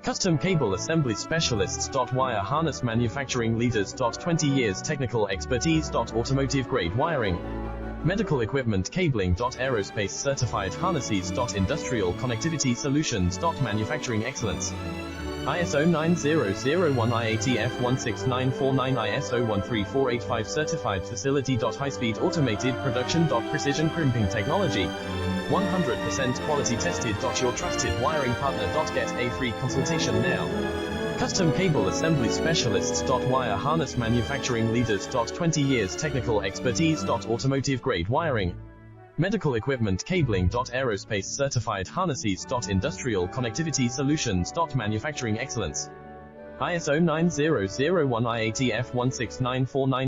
Custom cable assembly specialists. Wire harness manufacturing leaders. 20 years technical expertise. Automotive grade wiring, medical equipment cabling. Aerospace certified harnesses. Industrial connectivity solutions. Manufacturing excellence. ISO 9001 IATF 16949 ISO 13485 certified facility. High-speed automated production. Precision crimping technology, 100% quality tested. Your trusted wiring partner. Get a free consultation now. Custom cable assembly specialists. Wire harness manufacturing leaders. 20 years technical expertise. Automotive grade wiring, medical equipment cabling. Aerospace certified harnesses. Industrial connectivity solutions. Manufacturing excellence. ISO 9001 IATF 16949